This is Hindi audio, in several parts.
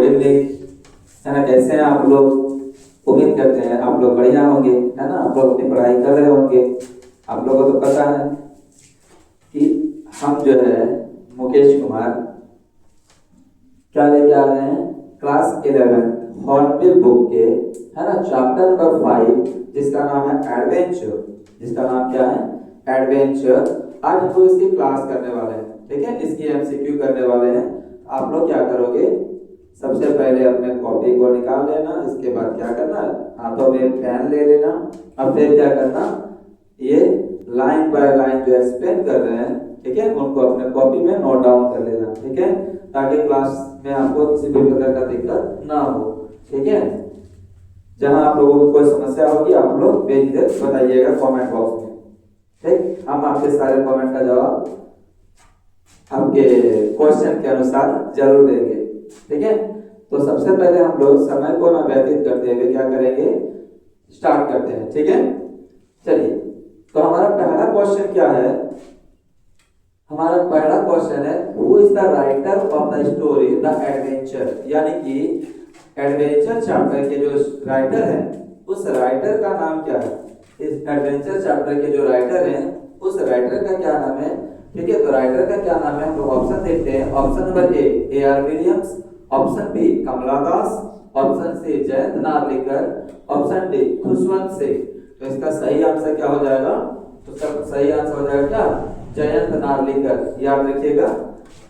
गुड इवनिंग, है ना। कैसे हैं आप लोग? उम्मीद करते हैं आप लोग बढ़िया होंगे, है ना। आप लोग अपनी पढ़ाई कर रहे होंगे। आप लोगों को तो पता है कि हम जो है मुकेश कुमार क्या लेके आ रहे हैं, क्लास 11 हॉर्नबिल बुक के, है ना, चैप्टर नंबर 5 जिसका नाम है एडवेंचर। जिसका नाम क्या है? एडवेंचर। आज हम लोग इसकी क्लास करने वाले हैं, ठीक है। इसकी एमसीक्यू करने वाले हैं। आप लोग क्या करोगे, सबसे पहले अपने कॉपी को निकाल लेना। इसके बाद क्या करना है, हाथों में पेन ले लेना। अब फिर क्या करना, ये लाइन बाय लाइन जो एक्सप्लेन कर रहे हैं, ठीक है, उनको अपने कॉपी में नोट डाउन कर लेना, ठीक है, ताकि क्लास में आपको किसी भी प्रकार का दिक्कत ना हो, ठीक है। जहां आप लोगों को कोई समस्या होगी आप लोग बेझिझक बताइएगा कमेंट बॉक्स में, ठीक। हम आपके सारे कमेंट का जवाब आपके क्वेश्चन के अनुसार जरूर देंगे, ठीक है। तो सबसे पहले हम लोग समय को ना व्यतीत करते हुए क्या करेंगे, स्टार्ट करते हैं, ठीक है। चलिए, तो हमारा पहला क्वेश्चन क्या है? हमारा पहला क्वेश्चन है, who is the writer of the story the adventure, यानी कि एडवेंचर चैप्टर के जो राइटर हैं उस राइटर का नाम क्या है? इस एडवेंचर चैप्टर के जो राइटर हैं उस राइटर का क्या नाम है, ठीक है। तो राइटर का क्या नाम है, हम लोग ऑप्शन देखते हैं। Option number A R Williams, option B Kamala Das, option C Jayant Narlikar, option D Khushwant Singh. तो इसका सही आंसर क्या हो जाएगा? तो इसका सही आंसर हो जाएगा क्या? जयंत नार्लिकर। याद रखिएगा,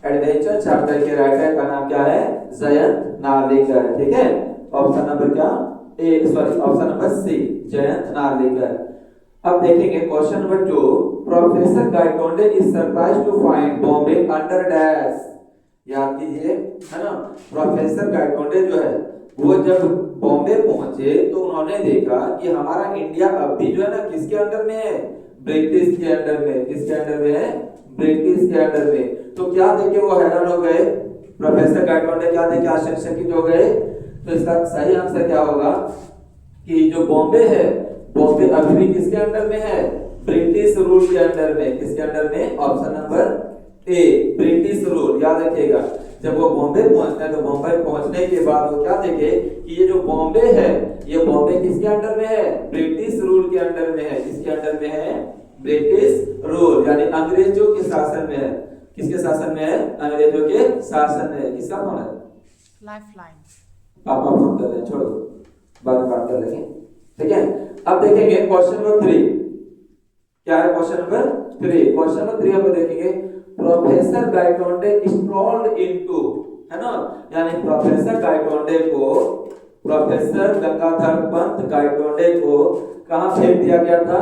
एडवेंचर चैप्टर के राइटर का नाम क्या है? जयंत नार्लिकर, ठीक है। ऑप्शन नंबर क्या? Option number C Jayant Narlikar. अब देखेंगे question number 2, professor Gaitonde is surprised to find Bombay under dash. याद कीजिए, है ना। प्रोफेसर गायतोंडे जो है वो जब बॉम्बे पहुंचे तो उन्होंने देखा कि हमारा इंडिया अब भी जो है ना किसके अंडर में है? ब्रिटिश के अंडर में। किसके अंडर में है? ब्रिटिश के अंडर में। तो क्या देखे वो हैरान हो गए, प्रोफेसर गायतोंडे क्या देखे आश्चर्यचकित हो गए। तो इसका सही आंसर क्या होगा कि जो बॉम्बे है, बॉम्बे अभी भी किसके अंडर में है? ब्रिटिश रूल के अंडर में। किसके अंडर में? ऑप्शन नंबर ए ब्रिटिश रूल। याद रखिएगा, जब वो बॉम्बे पहुंचते हैं तो बॉम्बे पहुंचने के बाद वो क्या देखे कि ये जो बॉम्बे है, ये बॉम्बे किसके अंडर में है? ब्रिटिश रूल के अंडर में है। किसके अंडर में है? ब्रिटिश रूल, यानी अंग्रेजों के शासन में है। किसके शासन में है? अंग्रेजों के शासन में है। किसका फोन है? लाइफलाइन। पापा फोन कर रहे हैं, छोड़ो, बाद में बात कर लेंगे, ठीक है। अब देखेंगे क्वेश्चन नंबर 3 क्या है। क्वेश्चन नंबर 3 हम लोग देखेंगे, प्रोफेसर गायतोंडे स्ट्रॉल्ड इनटू, है ना, यानी प्रोफेसर गायतोंडे को, प्रोफेसर गंगाधर पंत गायतोंडे को कहां फेंक दिया गया था?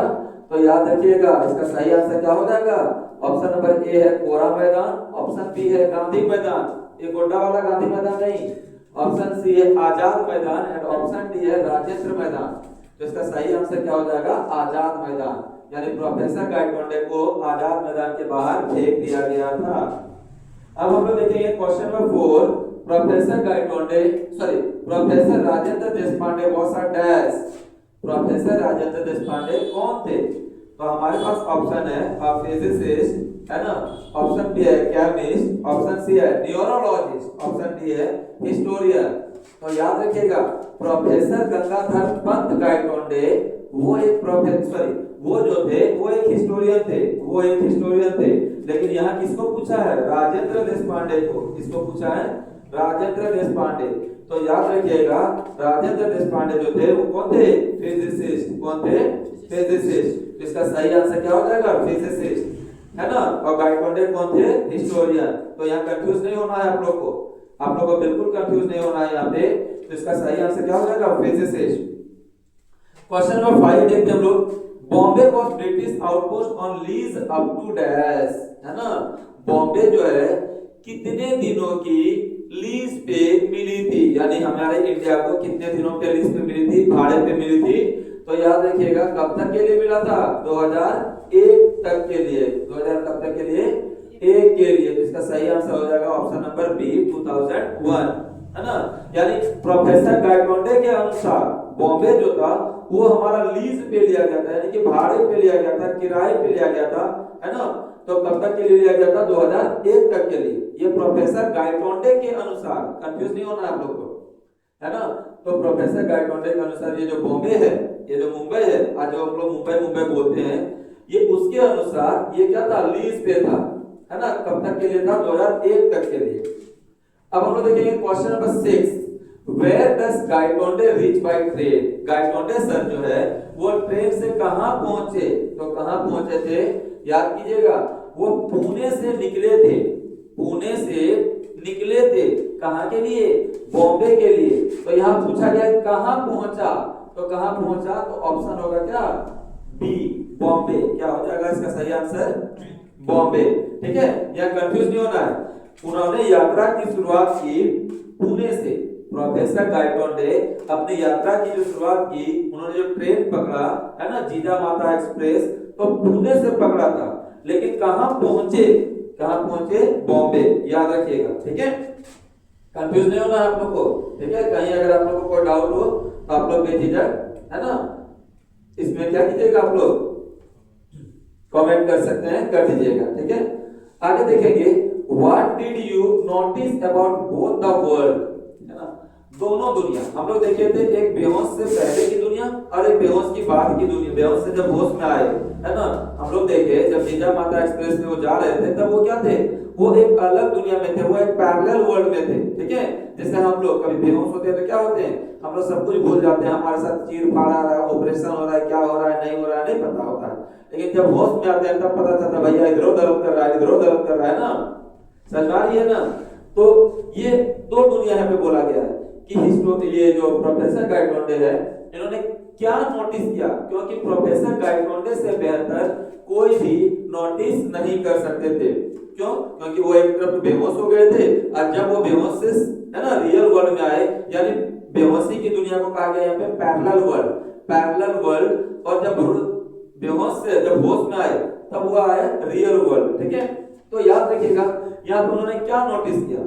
तो याद रखिएगा, इसका सही आंसर क्या हो जाएगा? ऑप्शन नंबर ए है कोरा मैदान, ऑप्शन बी है गांधी मैदान, ये गोड्डा वाला गांधी मैदान नहीं, ऑप्शन सी है Azad Maidan and option D है राजेंद्र मैदान। तो इसका सही आंसर क्या हो जाएगा? आजाद मैदान, यानी प्रोफेसर गायतोंडे को आजाद मैदान के बाहर फेंक दिया गया था। अब हम लोग देखेंगे question number 4, professor Gaitonde professor Rajendra Deshpande was a dash. Professor Rajendra Deshpande कौन थे? तो हमारे पास ऑप्शन है फिजिसिस्ट, है ना, ऑप्शन बी है केमिस्ट, ऑप्शन सी है न्यूरोलॉजिस्ट, ऑप्शन डी है हिस्टोरियन। तो याद रखिएगा, प्रोफेसर गंगाधर पंत गायतोंडे वो एक वो जो थे वो एक हिस्टोरियन थे। लेकिन यहाँ किसको पूछा है? राजेंद्र देशपांडे को। किसको पूछा है? राजेंद्र देशपांडे। तो याद रखिएगा, राजेंद्र देशपांडे जो थे वो कौन थे? फिजिसिस्ट। कौन थे? फिजिसिस्ट। इसका सही आंसर क्या हो जाएगा? फिजिसिस्ट, है ना। और गायतोंडे कौन थे? हिस्टोरियन। तो यहाँ कंफ्यूज नहीं होना है आप लोग को, बिल्कुल कंफ्यूज नहीं होना है यहाँ पे। तो इसका सही आंसर क्या हो जाएगा? फिजिसिस्ट। क्वेश्चन नंबर 5 देखते हैं हम लोग, Bombay was British outpost on lease up to dash, है ना। बॉम्बे जो है कितने दिनों की लीज पे मिली थी, यानी हमारे इंडिया को कितने दिनों पे लीज पे मिली थी, भाड़े पे मिली थी। तो याद रखिएगा, कब तक के लिए मिला था? 2001 तक के लिए। 2000 कब तक के लिए? 1 के लिए। तो इसका सही आंसर हो जाएगा ऑप्शन नंबर बी 2001, है ना। यानी प्रोफेसर गायतोंडे के अनुसार बॉम्बे जो था वो हमारा लीज पे लिया गया था, यानी कि भाड़े पे लिया गया था, किराए पे लिया गया था, है ना। तो कब तक के लिए लिया गया था? 2001 तक के लिए। ये प्रोफेसर गायटोंडे के अनुसार, कंफ्यूज नहीं होना आप लोग को, है ना। तो प्रोफेसर गायटोंडे के अनुसार ये जो बॉम्बे है, ये जो मुंबई है, आज जो हम लोग मुंबई मुंबई बोलते हैं, ये उसके अनुसार ये क्या था, लीज पे था, है ना। कब तक के लिए था, 2001 तक के लिए। अब हम लोग देखेंगे question number 6, where does Gaitonde reach by train. Gaitonde sir जो है वो ट्रेन से कहां पहुंचे, तो कहां पहुंचे थे, याद कीजिएगा, वो पुणे से निकले थे, पुणे से निकले थे, कहां के लिए, बॉम्बे के लिए। तो यहां पूछा गया कहां पहुंचा, तो कहां पहुंचा, तो ऑप्शन होगा क्या, बी, बॉम्बे। क्या हो जाएगा इसका सही आंसर, बॉम्बे। ठीक है, यह कंफ्यूज नहीं होना है। उन्होंने यात्रा की शुरुआत की पुणे से, प्रोफेसर गायटोंडे अपनी यात्रा की जो शुरुआत की, उन्होंने जो ट्रेन पकड़ा है ना, जिजामाता एक्सप्रेस, तो पुणे से पकड़ा था, लेकिन कहां पहुंचे, कहां पहुंचे, बॉम्बे, याद रखिएगा। ठीक है, कंफ्यूज नहीं होना आप लोग को। ठीक है, कहीं अगर आप लोग को कोई डाउट हो तो आप लोग बेझिझक, है ना, इसमें क्या कीजिएगा, आप लोग कमेंट कर सकते हैं, कर दीजिएगा। ठीक है, आगे देखेंगे, what did you notice about both the world, है ना, दोनों दुनिया। हम लोग देखे थे एक बेहोश से पहले की दुनिया और एक बेहोश की बाद की दुनिया। बेहोश से जब होश में आए, है ना, हम लोग देखे जब जिजामाता एक्सप्रेस में वो जा रहे थे, तब वो क्या थे, वो एक अलग दुनिया में थे, वो एक पैरेलल वर्ल्ड में थे। ठीक है, जैसे हम लोग कभी बेहोश होते हैं तो क्या होते हैं, हम लोग सब कुछ भूल जाते हैं, हमारे साथ चीर फाड़ आ रहा है, ऑपरेशन हो रहा है, क्या हो रहा है, नहीं हो रहा है, नहीं पता होता है। लेकिन जब होश में आते हैं तब पता चलता है, भैया इधर दर्द कर रहा है, इधर दर्द कर रहा है ना, समझ आ रही है ना। तो ये दो दुनिया यहाँ पे बोला गया है कि हिस्टोरी, ये जो प्रोफेसर गायटोंडे है, इन्होंने क्या नोटिस किया, क्योंकि प्रोफेसर गायटोंडे से बेहतर कोई भी नोटिस नहीं कर सकते थे। क्यों, क्योंकि वो एक तरफ बेहोश हो गए थे, और जब वो बेहोश से, है ना, रियल वर्ल्ड में आए, यानी बेहोशी की दुनिया को कहा गया यहाँ पे पैरेलल वर्ल्ड, पैरेलल वर्ल्ड। और जब बेहोश से जब होश में आए तब वो आए रियल वर्ल्ड। ठीक है, तो याद रखिएगा यहाँ पे उन्होंने क्या नोटिस किया,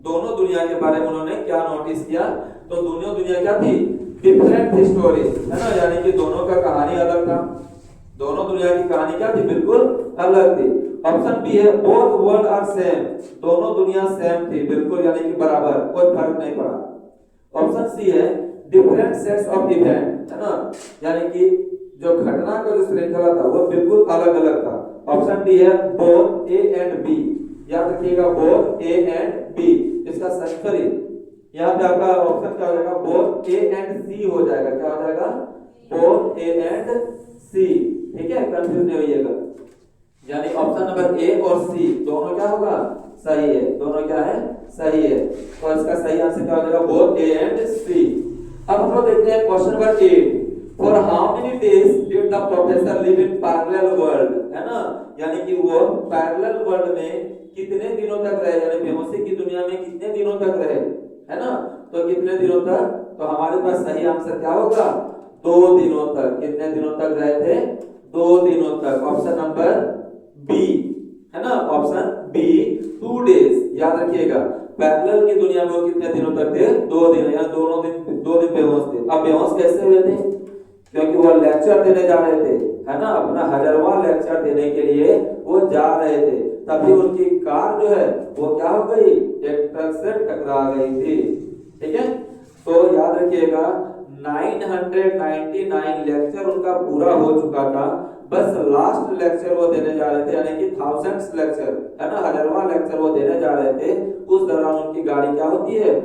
दोनों दुनिया के बारे में उन्होंने क्या नोटिस किया, तो दोनों दुनिया क्या थी, डिफरेंट स्टोरीज, है ना, यानी कि दोनों का कहानी अलग था, दोनों दुनिया की कहानी क्या थी, बिल्कुल अलग थी। ऑप्शन बी है, बोथ वर्ल्ड आर सेम, दोनों दुनिया सेम थी, बिल्कुल, यानी कि बराबर, कोई फर्क नहीं पड़ा। ऑप्शन सी है, डिफरेंट सेट्स ऑफ इवेंट, है ना, यानी कि जो घटना का जो श्रृंखला था वो बिल्कुल अलग अलग था। ऑप्शन डी है, बोथ ए एंड बी, याद रखिएगा, बोथ ए एंड बी। इसका सही यहाँ पे आपका ऑप्शन क्या हो जाएगा, बोथ ए एंड सी हो जाएगा। क्या हो जाएगा, बोथ ए एंड सी। ठीक है, कंफ्यूज नहीं होइएगा, यानी ऑप्शन नंबर ए और सी दोनों क्या होगा, सही है, दोनों क्या है, सही है। तो इसका सही आंसर क्या हो जाएगा, बोथ ए एंड सी। अब हम लोग देखते हैं question number 8, for how many days did the professor live in parallel world, है ना, यानी कि वो पैरेलल वर्ल्ड में कितने दिनों तक रहे, यानी बेहोशी की दुनिया में कितने दिनों तक रहे, है ना, तो कितने दिनों तक, तो हमारे पास सही आंसर क्या होगा, 2 दिनों तक। कितने दिनों तक रहे थे, 2 दिनों तक। ऑप्शन नंबर बी, है ना, ऑप्शन बी, 2 डेज। याद रखिएगा, पैरेलल की दुनिया में वो कितने दिनों तक थे, 2 दिन, या दोनों दिन, 2 दिन बेहोश थे। अब बेहोश कैसे हुए थे, क्योंकि वो लेक्चर देने जा रहे थे, है ना, अपना 1000वां लेक्चर देने के लिए वो जा रहे थे, तभी उनकी कार जो है वो क्या हो गई, एक ट्रक से टकरा गई थी। ठीक है, तो याद रखिएगा 999 लेक्चर उनका पूरा हो चुका था, बस लास्ट लेक्चर वो देने जा रहे थे, यानी कि 1000th लेक्चर, है ना, 1000वां लेक्चर वो देने जा रहे थे। उस दौरान उनकी गाड़ी क्या होती है,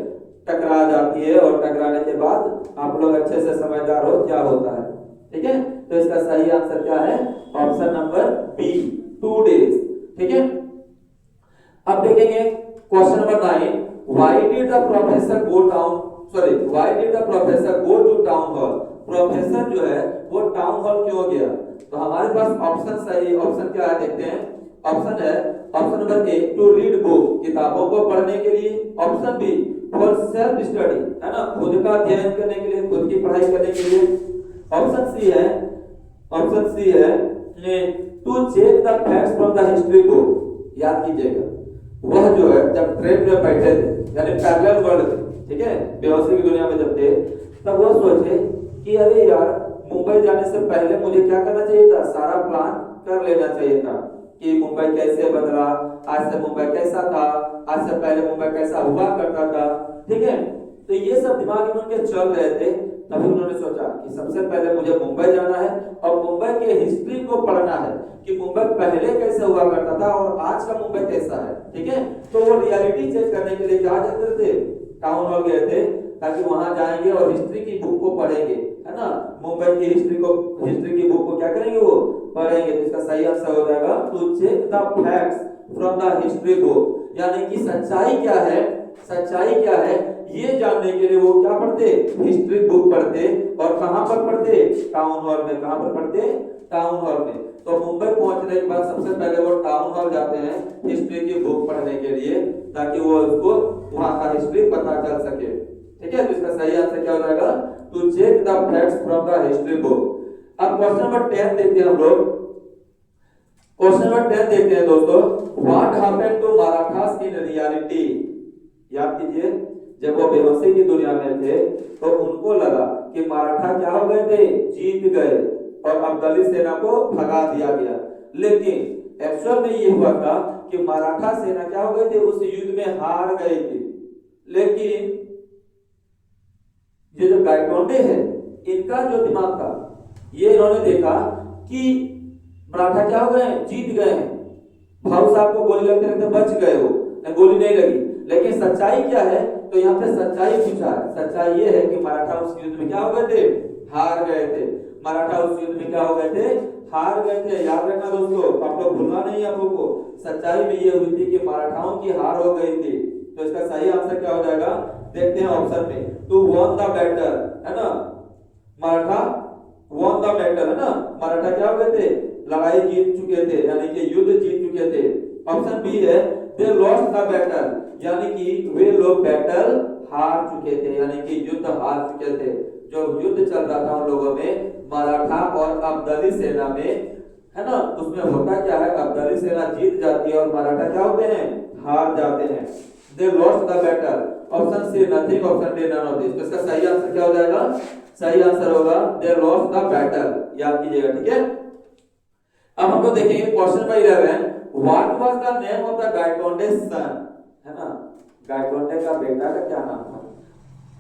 टकरा जाती है, और टकराने के बाद आप लोग अच्छे से समझदार हो क्या होता है। ठीक है, तो इसका सही आंसर क्या है, ऑप्शन नंबर बी, 2 डेज। ठीक है, अब देखेंगे question number 9, why did the professor go town, sorry, why did the professor go to town hall. Professor जो है वो टाउन हॉल क्यों गया, तो हमारे पास ऑप्शन सही, ऑप्शन क्या है देखते हैं। ऑप्शन है, option number A, to read book, किताबों को पढ़ने के लिए। Option B, for self study, है ना, खुद का अध्ययन करने के लिए, खुद की पढ़ाई करने के लिए। ऑप्शन सी है, ऑप्शन सी है, to check the facts from the history book. याद कीजिएगा, वह जो है जब ट्रेन में बैठे थे, यानी पैरेलल वर्ल्ड थे, ठीक है, बेहोशी की दुनिया में जब थे, तब वह सोचे कि अरे यार, मुंबई जाने से पहले मुझे क्या करना चाहिए था, सारा प्लान कर लेना चाहिए था कि मुंबई कैसे बदला, आज से मुंबई कैसा था, आज से पहले मुंबई कैसा हुआ करता था, ठीक है। तो ये सब दिमाग में उनके चल रहे थे। तभी उन्होंने सोचा कि सबसे पहले मुझे मुंबई जाना है और मुंबई के हिस्ट्री को पढ़ना है कि मुंबई पहले कैसे हुआ करता था और आज का मुंबई कैसा है, ठीक है। तो वो रियलिटी चेक करने के लिए कहा जाते थे, टाउन हॉल गए थे, ताकि वहां जाएंगे और हिस्ट्री की बुक को पढ़ेंगे, है ना। मुंबई की हिस्ट्री की बुक को क्या करेंगे, वो पढ़ेंगे। तो इसका सही आंसर हो जाएगा to check the facts from the history book, यानी कि सच्चाई क्या है, सच्चाई क्या है ये जानने के लिए वो क्या पढ़ते, हिस्ट्री बुक पढ़ते। और कहां पर पढ़ते, टाउन हॉल में। कहां पर पढ़ते, टाउन हॉल में। तो मुंबई पहुंचने के बाद सबसे पहले वो टाउन हॉल जाते हैं हिस्ट्री की बुक पढ़ने के लिए, ताकि वो उसको वहां का हिस्ट्री पता चल सके, ठीक है। तो इसका सही आंसर क्या हो जाएगा, to check the facts from the history book. अब क्वेश्चन नंबर 10 देखते हैं हम लोग। क्वेश्चन नंबर 10 देखते हैं दोस्तों, what happened to Marathas in reality. याद कीजिए, जब वो बेहोशी की दुनिया में थे तो उनको लगा कि मराठा क्या हो गए थे, जीत गए और अब्दाली सेना को भगा दिया गया। लेकिन एक्चुअल में ये हुआ था कि मराठा सेना क्या हो गए थे, उस युद्ध में हार गए थे। लेकिन ये जो गायकवाड़े हैं, इनका जो दिमाग था, ये इन्होंने देखा कि मराठा क्या हो गए, जीत गए हैं। भाऊ साहब को गोली लगते लगते बच गए, हो गोली नहीं लगी। लेकिन सच्चाई क्या है, तो यहाँ पे सच्चाई पूछा है। सच्चाई ये है कि मराठा उस युद्ध में क्या हो गए थे, हार गए थे। मराठा उस युद्ध में क्या हो गए थे, हार गए थे। याद रखना दोस्तों, आप लोग भूलना नहीं है आप लोगों को। सच्चाई में ये हुई थी कि मराठाओं की हार हो गई थी। तो इसका सही आंसर क्या हो जाएगा, देखते हैं ऑप्शन में। टू वॉन द बैटल, है ना, मराठा वॉन द बैटल, है ना। मराठा क्या हो गए थे, लड़ाई जीत चुके थे, यानी कि युद्ध जीत चुके थे। ऑप्शन बी है दे लॉस्ट द बैटल, यानी कि वे लोग बैटल हार चुके थे, यानी कि युद्ध हार चुके थे। जो युद्ध चल रहा था उन लोगों में, मराठा और अब्दाली सेना में, है ना, उसमें होता क्या है, अब्दाली सेना जीत जाती है और मराठा क्या होते हैं, हार जाते हैं। They lost the battle. Option C nothing, option D none of this. इसका सही आंसर क्या हो जाएगा, सही आंसर होगा दे लॉस्ट द बैटल। याद कीजिएगा, ठीक है। अब हम लोग देखेंगे question number 11, what was the name of the Gaikwade son, है ना। गायकवाड़े का बेटा का क्या नाम था।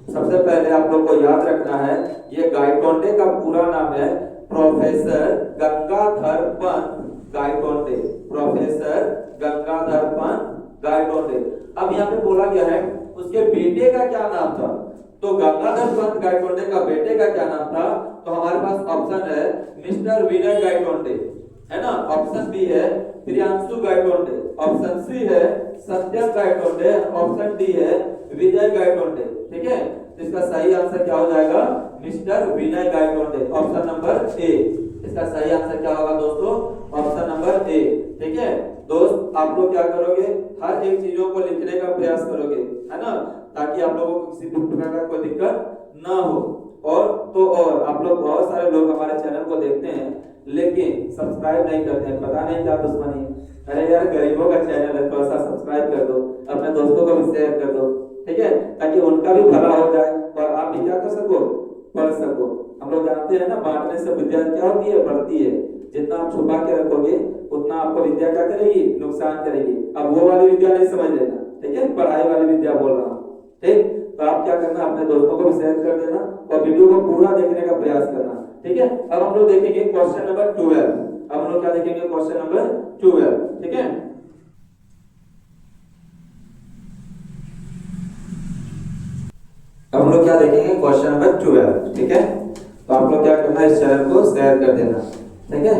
सबसे पहले आप लोग को याद रखना है, ये गायकवाड़े का पूरा नाम है प्रोफेसर गंगाधर पंत गायकवाड़े। प्रोफेसर गंगाधर पंत गायकवाड़े। अब यहाँ पे बोला गया है उसके बेटे का क्या नाम था। तो गंगाधर पंत गायकवाड़े का बेटे का क्या नाम था, तो हमारे पास ऑप्शन है मिस्टर विनय गायकवाड़े, है ना। ऑप्शन बी है प्रियांशु गायकवाड़े, ऑप्शन सी है सत्यम गायकवाड़े, ऑप्शन डी है विजय गायकवाड़े, ठीक है। तो इसका सही आंसर क्या हो जाएगा, mister Vinay Gaikwade, option number A. इसका सही आंसर क्या होगा दोस्तों, ऑप्शन नंबर ए, ठीक है। दोस्त आप लोग क्या करोगे, हर एक चीजों को लिखने का प्रयास करोगे, है ना, ताकि आप लोगों को किसी भी प्रकार का कोई दिक्कत ना हो। और तो और आप लोग बहुत सारे लोग हमारे चैनल को देखते हैं लेकिन सब्सक्राइब नहीं करते हैं, पता नहीं क्या दुश्मनी है। अरे यार, गरीबों का चैनल है, थोड़ा सा सब्सक्राइब कर दो, अपने दोस्तों को भी शेयर कर दो, ठीक है, ताकि उनका भी भला हो जाए और आप भी क्या कर सको, पढ़ सको। हम लोग जानते हैं ना, बांटने से विद्या क्या होती है, बढ़ती है। जितना आप छुपा के रखोगे उतना आपको विद्या क्या करेगी, नुकसान करेगी। अब वो वाली विद्या नहीं समझ लेना, ठीक है, पढ़ाई वाली विद्या बोल रहा हूँ, ठीक। तो आप क्या करना, अपने दोस्तों को भी शेयर कर देना और वीडियो को पूरा देखने का प्रयास करना, ठीक है। अब हम लोग देखेंगे क्वेश्चन नंबर 12। अब हम लोग क्या देखेंगे, क्वेश्चन नंबर 12, ठीक है। अब हम लोग क्या देखेंगे, क्वेश्चन नंबर 12, ठीक है। तो आप लोग क्या करना है, इस चैनल को शेयर कर देना, ठीक है।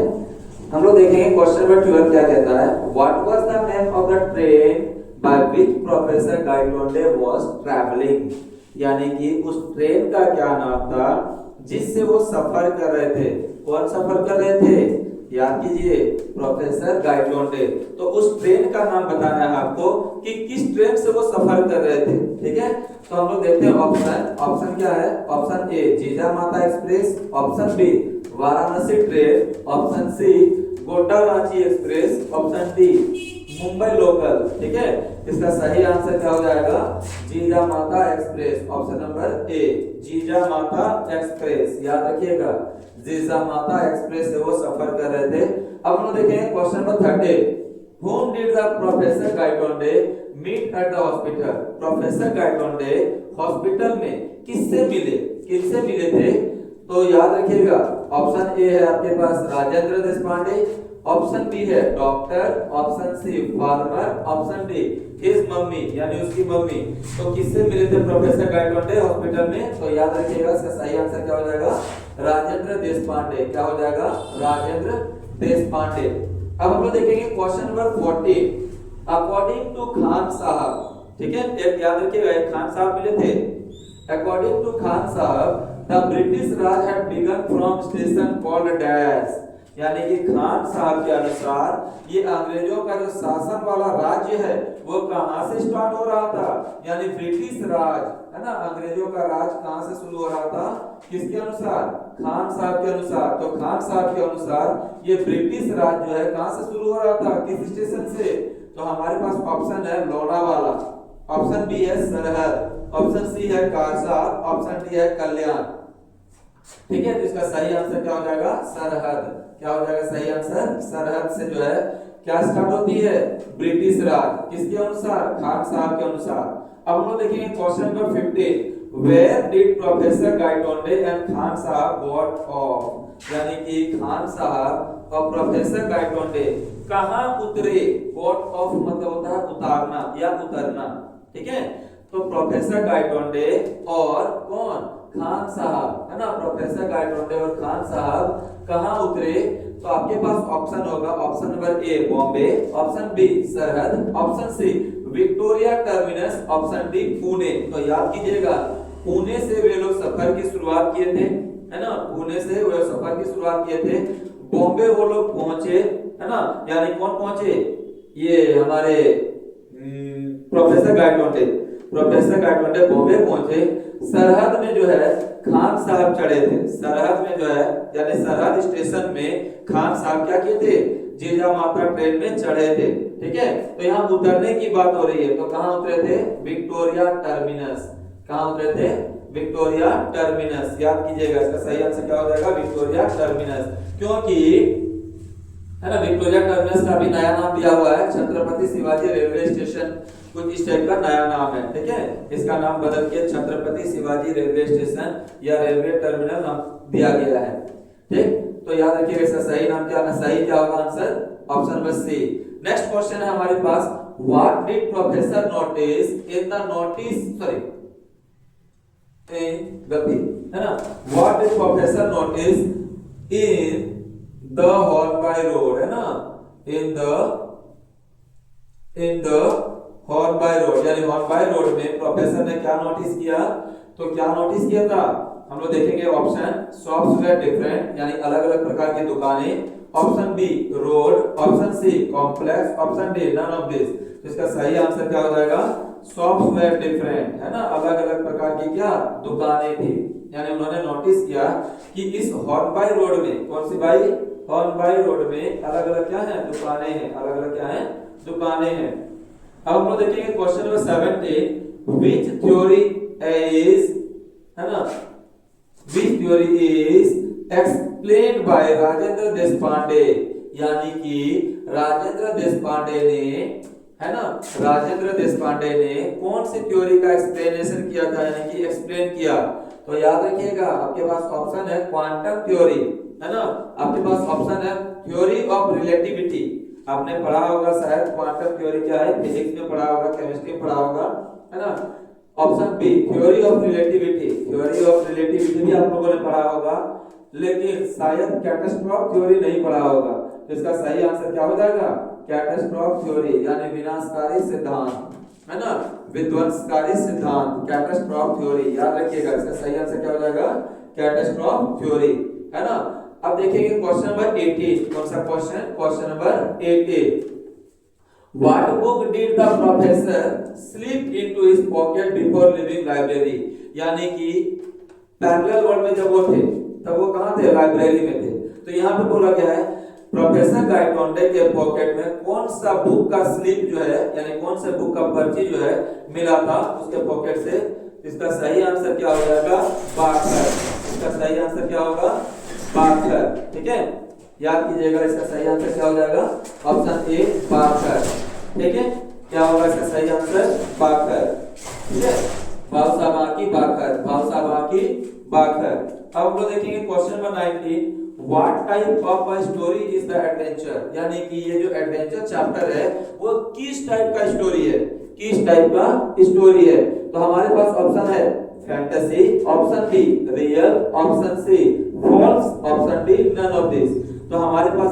हम लोग देखेंगे क्वेश्चन नंबर 12 क्या कहता है, what was the name of the train by which professor Gaikwade was travelling, यानी कि उस ट्रेन का क्या नाम था जिससे वो सफर कर रहे थे। कौन सफर कर रहे थे, याद कीजिए, प्रोफेसर गायकवाड़े। तो उस ट्रेन का नाम बताना है आपको कि किस ट्रेन से वो सफर कर रहे थे, ठीक है। तो हम लोग देखते हैं ऑप्शन। ऑप्शन क्या है, option A Jijamata express, option B Varanasi train, option C Godda Ranchi express, option D Mumbai local, ठीक है। इसका सही आंसर क्या हो जाएगा, Jijamata express, option number A Jijamata express. याद रखिएगा, जीजामाता एक्सप्रेस से वो सफर कर रहे थे। अब हम लोग देखेंगे question number 13। Whom did the Professor Gaitonde meet at the hospital? Professor Gaitonde hospital में किससे मिले थे? तो याद रखिएगा, ऑप्शन ए है आपके पास राजेंद्र देशपांडे, ऑप्शन बी है doctor, option C farmer, option D his mummy यानी उसकी मम्मी। तो किससे मिले थे प्रोफेसर गाइटोंडे हॉस्पिटल में? तो याद रखिएगा इसका सही आंसर क्या हो जाएगा? राजेंद्र देशपांडे। क्या हो जाएगा? राजेंद्र देशपांडे। अब हम लोग देखेंगे question number 14। According to Khan Sahab, ठीक है, एक याद रखिएगा, एक खान साहब मिले थे। अकॉर्डिंग टू खान साहब the British Raj had begun from station called dash, यानी कि खान साहब के अनुसार ये अंग्रेजों का जो शासन वाला राज्य है वो कहां से स्टार्ट हो रहा था? यानी ब्रिटिश राज है ना, अंग्रेजों का राज कहां से शुरू हो रहा था? किसके अनुसार? खान साहब के अनुसार। तो खान साहब के अनुसार ये ब्रिटिश राज जो है कहां से शुरू हो रहा था? किस स्टेशन से? तो हमारे पास ऑप्शन है लोनावाला, ऑप्शन बी है सरहद, ऑप्शन सी है कारसा, ऑप्शन डी है कल्याण। ठीक है, तो इसका सही आंसर क्या हो जाएगा? सरहद। क्या हो जाएगा सही आंसर? सरहद से जो है क्या स्टार्ट होती है? ब्रिटिश राज। किसके अनुसार? खान साहब के अनुसार। अब हम लोग देखेंगे question number 15। Where did professor Gaitonde and Khan Sahab got of, यानी कि खान साहब और प्रोफेसर गाइटोंडे कहां उतरे? गॉट ऑफ मतलब होता है उतारना या उतरना। ठीक है, तो प्रोफेसर गाइटोंडे और कौन? खान साहब, है ना, प्रोफेसर गाइटोंडे और खान साहब कहां उतरे? तो आपके पास ऑप्शन होगा, option number A Bombay, option B सरहद, option C Victoria terminus, option D Pune. तो याद कीजिएगा, पुणे से वे लोग सफर की शुरुआत किए थे, है ना, पुणे से वे सफर की शुरुआत किए थे। बॉम्बे वो लोग पहुंचे, है ना, यानी कौन पहुंचे? ये हमारे प्रोफेसर गाइटोंडे बॉम्बे पहुंचे। सरहद में जो है खान साहब चढ़े थे, सरहद में जो है यानी सरहद स्टेशन में खान साहब क्या किए थे? जीजा माता ट्रेन में चढ़े थे। ठीक है, तो यहाँ उतरने की बात हो रही है, तो कहाँ उतरे थे? Victoria terminus. कहाँ उतरे थे? Victoria terminus. याद कीजिएगा, इसका सही आंसर क्या हो जाएगा? Victoria terminus. क्योंकि है ना, विक्टोरिया टर्मिनस का भी नया नाम दिया हुआ है, छत्रपति शिवाजी रेलवे स्टेशन, कुछ इस टाइप का नया नाम है। ठीक है, इसका नाम बदल के छत्रपति शिवाजी रेलवे स्टेशन या रेलवे टर्मिनल नाम दिया गया है। ठीक, तो याद रखिएगा इसका सही नाम क्या है? सही क्या होगा answer? Option number C. Next question है हमारे पास, what did professor notice in the notice, sorry गलती है ना, what did professor notice in the Hornby road, है ना, इन द हॉर्नबाई रोड, यानी हॉर्नबाई रोड में प्रोफेसर ने क्या नोटिस किया? तो क्या नोटिस किया था? हम लोग देखेंगे ऑप्शन शॉप्स वेयर डिफरेंट, यानी अलग अलग प्रकार की दुकानें, option B road, option C complex, option D none of this. तो इसका सही आंसर क्या हो जाएगा? शॉप्स वेयर डिफरेंट, है ना, अलग अलग प्रकार की क्या दुकानें थी, यानी उन्होंने नोटिस किया कि इस हॉर्नबाई रोड में, कौन सी भाई? हॉर्नबाई रोड में अलग अलग क्या है? दुकानें हैं, अलग अलग क्या है? दुकानें हैं। अब हम लोग देखेंगे question number 17। Which theory is, है ना, which theory is explained bye Rajendra Deshpande, यानी कि राजेंद्र देशपांडे ने, है ना, राजेंद्र देशपांडे ने कौन सी थ्योरी का एक्सप्लेनेशन किया था, यानी कि एक्सप्लेन किया? तो याद रखिएगा, आपके पास ऑप्शन है क्वांटम थ्योरी, है ना, आपके पास ऑप्शन है थ्योरी ऑफ रिलेटिविटी। आपने पढ़ा होगा शायद क्वांटम थ्योरी क्या है, फिजिक्स में पढ़ा होगा, केमिस्ट्री में पढ़ा होगा, है ना। Option B theory of relativity, theory of relativity भी आप लोगों ने पढ़ा होगा, लेकिन शायद कैटास्ट्रॉफ थ्योरी नहीं पढ़ा होगा। तो इसका सही आंसर क्या हो जाएगा? कैटास्ट्रॉफ थ्योरी, यानी विनाशकारी सिद्धांत, है ना, विध्वंसकारी सिद्धांत, कैटास्ट्रॉफ थ्योरी। याद रखिएगा, इसका सही आंसर क्या हो जाएगा? कैटास्ट्रॉफ थ्योरी, है ना। अब देखेंगे क्वेश्चन नंबर 18। कौन सा question? Question number 18। What book did the professor slip into his pocket before leaving library? यानी कि पैरेलल वर्ल्ड में जब वो थे तब वो कहाँ थे? लाइब्रेरी में थे। तो यहाँ पे बोला गया है प्रोफेसर गाइटोंडे के पॉकेट में कौन सा बुक का स्लिप जो है, यानी कौन से बुक का पर्ची जो है मिला था उसके पॉकेट से। इसका सही आंसर क्या हो जाएगा? पार्थर। इसका सही आंसर क्या होगा? पार्थर। ठीक है, याद कीजिएगा, इसका सही आंसर क्या हो जाएगा? Option A Bakhar. ठीक है, क्या होगा इसका सही आंसर? बाखर। ठीक है, भावसाबा की बाखर, भावसाबा की बाखर। अब हम लोग देखेंगे question number 19, what type of a story is the adventure, यानी कि ये जो एडवेंचर चैप्टर है वो किस टाइप का स्टोरी है, किस टाइप का स्टोरी है। तो हमारे पास ऑप्शन है fantasy, option B real, option C false, option D none of this. तो हमारे पास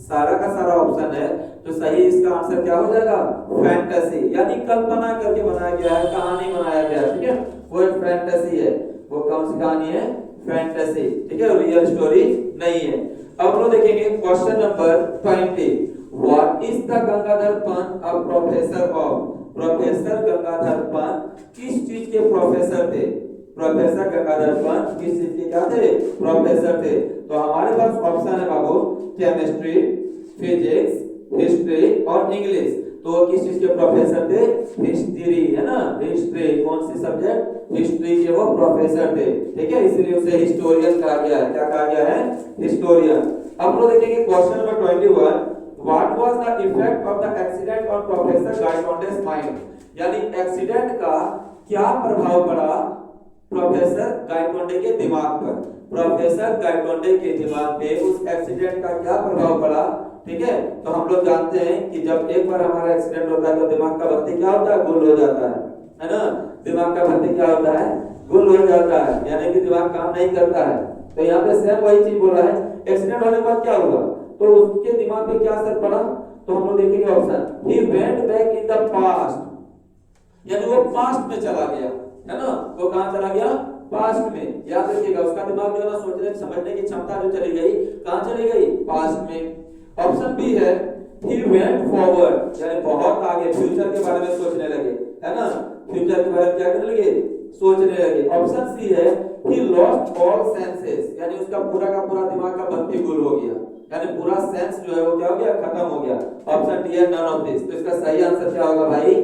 सारा का सारा ऑप्शन है, तो सही इसका आंसर क्या हो जाएगा? फैंटेसी, यानी कल्पना करके बनाया गया है, कहानी बनाया गया है। ठीक है, वो एक फैंटेसी है। वो कौन सी कहानी है? फैंटेसी। ठीक है, रियल स्टोरी नहीं है। अब हम लोग देखेंगे question number 20, what is the Gangadhar Pant a professor of. Professor Gangadhar Pant किस चीज के प्रोफेसर थे? प्रोफेसर गंगाधर पंत किस चीज के क्या थे? प्रोफेसर थे। तो हमारे पास ऑप्शन है बाबू केमिस्ट्री, फिजिक्स, हिस्ट्री और इंग्लिश। तो किस चीज के प्रोफेसर थे? हिस्ट्री, है ना, हिस्ट्री। कौन सी सब्जेक्ट? हिस्ट्री के वो प्रोफेसर थे। ठीक है, इसलिए उसे हिस्टोरियन कहा गया है। क्या कहा गया है? हिस्टोरियन। अब लोग देखेंगे question number 21, what was the effect of the accident on professor Gaitonde's mind, यानी एक्सीडेंट का क्या प्रभाव पड़ा प्रोफेसर गायटोंडे के दिमाग पर। प्रोफेसर गायटोंडे के दिमाग पे उस एक्सीडेंट का क्या प्रभाव पड़ा? ठीक है, तो हम लोग जानते हैं कि जब एक बार हमारा एक्सीडेंट होता है तो दिमाग का बत्ती क्या होता है? गुल हो जाता है ना। दिमाग का बत्ती क्या होता है? गुल हो जाता है, यानी कि दिमाग काम नहीं करता है। तो यहाँ पे सेम वही चीज बोल रहा है, एक्सीडेंट होने के बाद क्या हुआ, तो उसके दिमाग पे क्या असर पड़ा। तो हम लोग देखेंगे option, he went back in the past, यानी वो पास्ट में चला गया, है ना। वो कहां चला गया? पास्ट में। याद रखिएगा, उसका दिमाग जो है ना सोचने समझने की क्षमता जो चली गई, कहां चली गई? पास्ट में। ऑप्शन बी है he went forward, यानी बहुत आगे फ्यूचर के बारे में सोचने लगे, है ना। फ्यूचर के बारे में क्या करने लगे? सोचने लगे। ऑप्शन सी है he lost all senses, यानी उसका पूरा का पूरा दिमाग का बत्ती गुल हो गया, यानी पूरा सेंस जो है वो क्या हो गया? खत्म हो गया। ऑप्शन डी है नन ऑफ दिस। तो इसका सही आंसर क्या होगा भाई?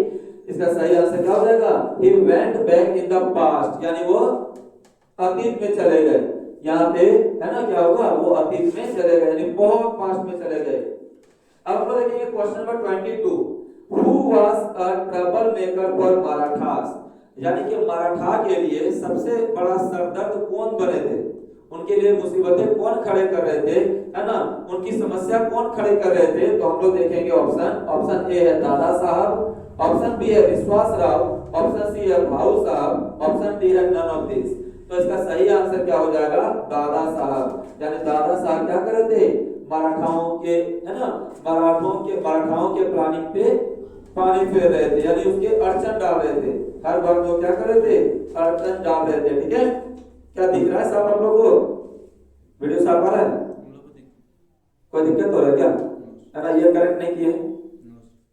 इसका सही आंसर क्या हो जाएगा? he went back in the past, यानी वो अतीत में चले गए। यहाँ पे है ना, क्या होगा? वो अतीत में चले गए, यानी बहुत पास्ट में चले गए। अब हम लोग देखेंगे question number 22, who was a trouble maker for Marathas, यानी कि मराठा के लिए सबसे बड़ा सरदर्द कौन बने थे, उनके लिए मुसीबतें कौन खड़े कर रहे थे, है ना, उनकी समस्या कौन खड़े कर रहे थे। तो हम लोग देखेंगे ऑप्शन ए है दादा साहब, ऑप्शन बी है विश्वास राव, ऑप्शन सी है भाऊ साहब, ऑप्शन डी है नन ऑफ दिस। तो इसका सही आंसर क्या हो जाएगा? दादा साहब, यानी दादा साहब क्या कर रहे थे? मराठाओं के, है ना, मराठाओं के प्लानिंग पे पानी फेर रहे थे, यानी उसके अड़चन डाल रहे थे। हर बार वो क्या कर रहे थे? अड़चन डाल रहे थे। ठीक है, क्या दिख रहा है साहब आप लोगों को? वीडियो साफ आ रहा है? कोई दिक्कत हो रहा है क्या? है ना, ये करेक्ट नहीं किए,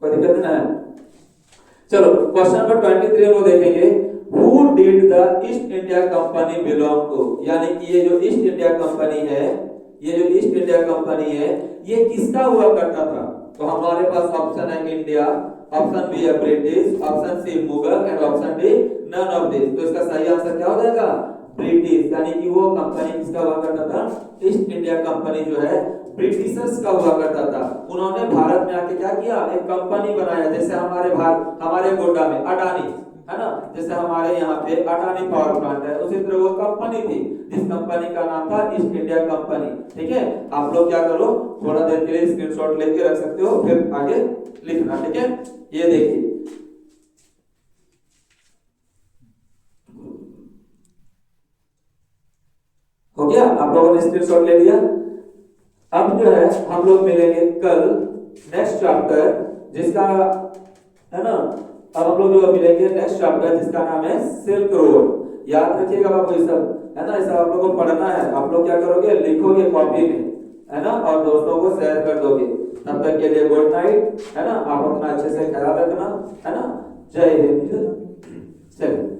कोई दिक्कत नहीं है। चलो क्वेश्चन नंबर 23 वो देखेंगे, who did the East India Company belong to, यानी कि ये जो ईस्ट इंडिया कंपनी है, ये जो ईस्ट इंडिया कंपनी है, ये किसका हुआ करता था। तो हमारे पास ऑप्शन है इंडिया, ऑप्शन बी है British, option C Mughal and option D none of this. तो इसका सही आंसर क्या हो जाएगा? ब्रिटिश, यानी कि वो कंपनी किसका हुआ करता था? ईस्ट इंडिया कंपनी जो है ब्रिटिशर्स का हुआ करता था। उन्होंने भारत में आके क्या किया? एक कंपनी बनाया, जैसे हमारे गोड्डा में अडानी, है ना, जैसे हमारे यहाँ पे अडानी पावर प्लांट है, उसी तरह वो कंपनी थी, जिस कंपनी का नाम था ईस्ट इंडिया कंपनी। ठीक है, आप लोग क्या करो, थोड़ा देर के लिए स्क्रीनशॉट लेके रख सकते हो, फिर आगे लिखना। ठीक है, ये देखिए, हो गया, आप लोगों ने स्क्रीनशॉट ले लिया। अब जो है हम लोग मिलेंगे कल नेक्स्ट चैप्टर, जिसका, है ना, अब हम लोग जो मिलेंगे नेक्स्ट चैप्टर जिसका नाम है सिल्क रोड। याद रखिएगा बाबू, ये सब, है ना, ये सब आप लोगों को पढ़ना है। आप लोग क्या करोगे? लिखोगे कॉपी में, है ना, और दोस्तों को शेयर कर दोगे। तब तक के लिए गुड नाइट, है ना, आप अपना अच्छे से ख्याल रखना, है ना। जय हिंद। चलिए।